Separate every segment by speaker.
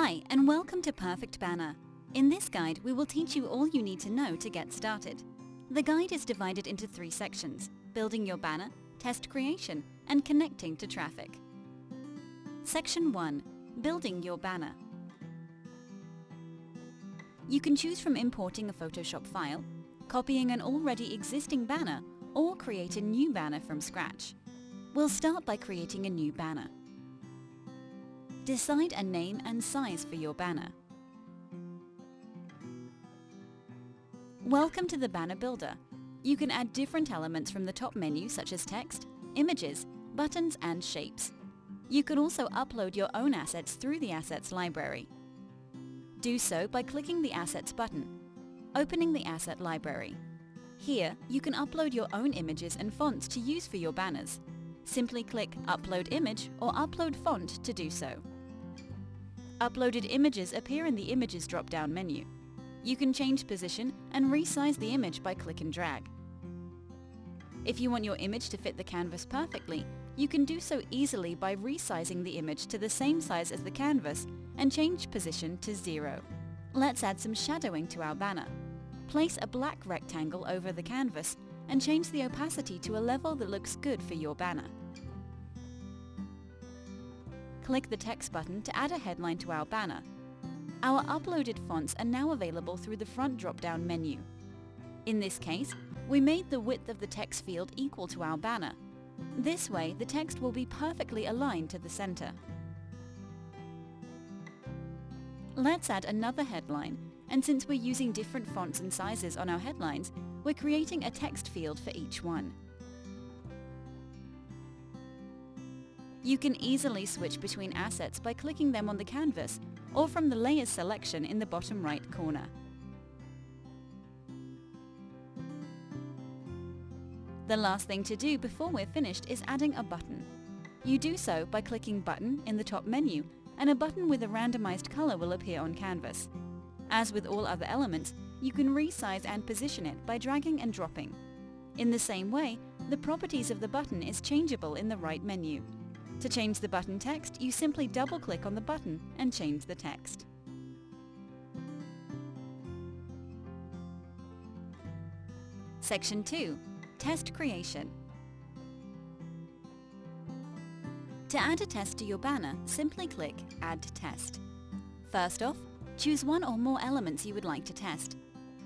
Speaker 1: Hi, and welcome to Perfect Banner. In this guide, we will teach you all you need to know to get started. The guide is divided into 3 sections: building your banner, test creation, and connecting to traffic. Section 1. Building your banner. You can choose from importing a Photoshop file, copying an already existing banner, or create a new banner from scratch. We'll start by creating a new banner. Decide a name and size for your banner. Welcome to the Banner Builder. You can add different elements from the top menu such as text, images, buttons and shapes. You can also upload your own assets through the Assets library. Do so by clicking the Assets button, opening the Asset library. Here, you can upload your own images and fonts to use for your banners. Simply click Upload Image or Upload Font to do so. Uploaded images appear in the Images drop-down menu. You can change position and resize the image by click and drag. If you want your image to fit the canvas perfectly, you can do so easily by resizing the image to the same size as the canvas and change position to 0. Let's add some shadowing to our banner. Place a black rectangle over the canvas and change the opacity to a level that looks good for your banner. Click the text button to add a headline to our banner. Our uploaded fonts are now available through the front drop-down menu. In this case, we made the width of the text field equal to our banner. This way, the text will be perfectly aligned to the center. Let's add another headline, and since we're using different fonts and sizes on our headlines, we're creating a text field for each one. You can easily switch between assets by clicking them on the canvas or from the Layers selection in the bottom right corner. The last thing to do before we're finished is adding a button. You do so by clicking Button in the top menu, and a button with a randomized color will appear on canvas. As with all other elements, you can resize and position it by dragging and dropping. In the same way, the properties of the button is changeable in the right menu. To change the button text, you simply double-click on the button and change the text. Section 2. Test creation. To add a test to your banner, simply click Add Test. First off, choose one or more elements you would like to test.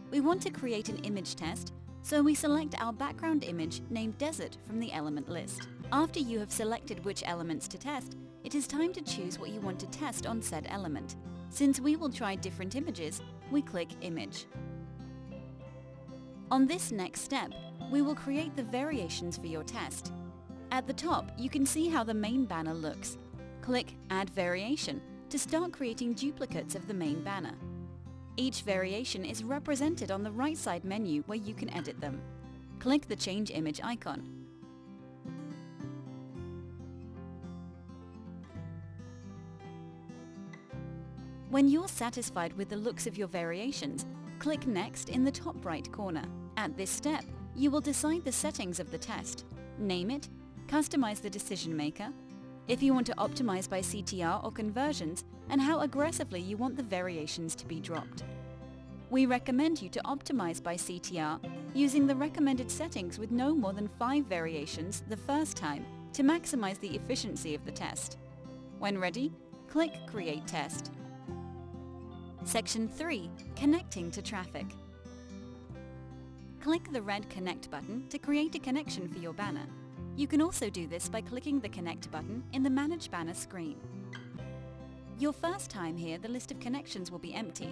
Speaker 1: We want to create an image test, so we select our background image named Desert from the element list. After you have selected which elements to test, it is time to choose what you want to test on said element. Since we will try different images, we click Image. On this next step, we will create the variations for your test. At the top, you can see how the main banner looks. Click Add Variation to start creating duplicates of the main banner. Each variation is represented on the right side menu where you can edit them. Click the Change Image icon. When you're satisfied with the looks of your variations, click Next in the top right corner. At this step, you will decide the settings of the test, name it, customize the decision maker, if you want to optimize by CTR or conversions, and how aggressively you want the variations to be dropped. We recommend you to optimize by CTR using the recommended settings with no more than 5 variations the first time to maximize the efficiency of the test. When ready, click Create Test. Section 3. Connecting to traffic. Click the red Connect button to create a connection for your banner. You can also do this by clicking the Connect button in the Manage Banner screen. Your first time here, the list of connections will be empty.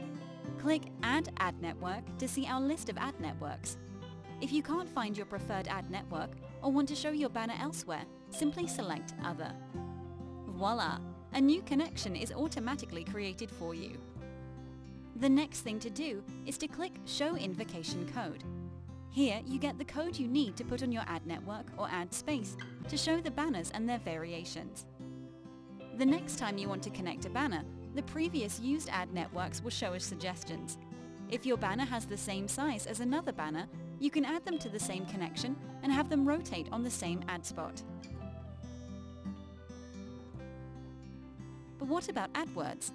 Speaker 1: Click Add Ad Network to see our list of ad networks. If you can't find your preferred ad network or want to show your banner elsewhere, simply select Other. Voila! A new connection is automatically created for you. The next thing to do is to click Show Invocation Code. Here you get the code you need to put on your ad network or ad space to show the banners and their variations. The next time you want to connect a banner, the previous used ad networks will show as suggestions. If your banner has the same size as another banner, you can add them to the same connection and have them rotate on the same ad spot. But what about AdWords?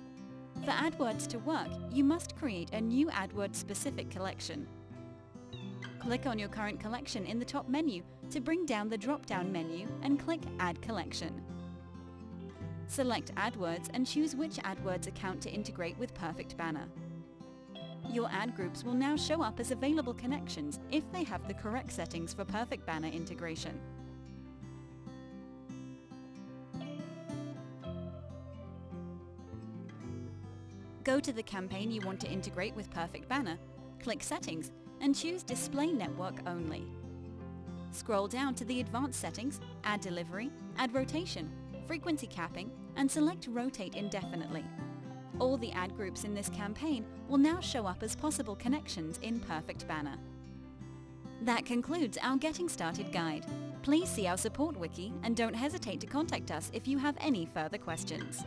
Speaker 1: For AdWords to work, you must create a new AdWords-specific collection. Click on your current collection in the top menu to bring down the drop-down menu and click Add Collection. Select AdWords and choose which AdWords account to integrate with Perfect Banner. Your ad groups will now show up as available connections if they have the correct settings for Perfect Banner integration. Go to the campaign you want to integrate with Perfect Banner, click Settings, and choose Display Network Only. Scroll down to the Advanced Settings, Ad Delivery, Ad Rotation, Frequency Capping, and select Rotate Indefinitely. All the ad groups in this campaign will now show up as possible connections in Perfect Banner. That concludes our Getting Started guide. Please see our support wiki and don't hesitate to contact us if you have any further questions.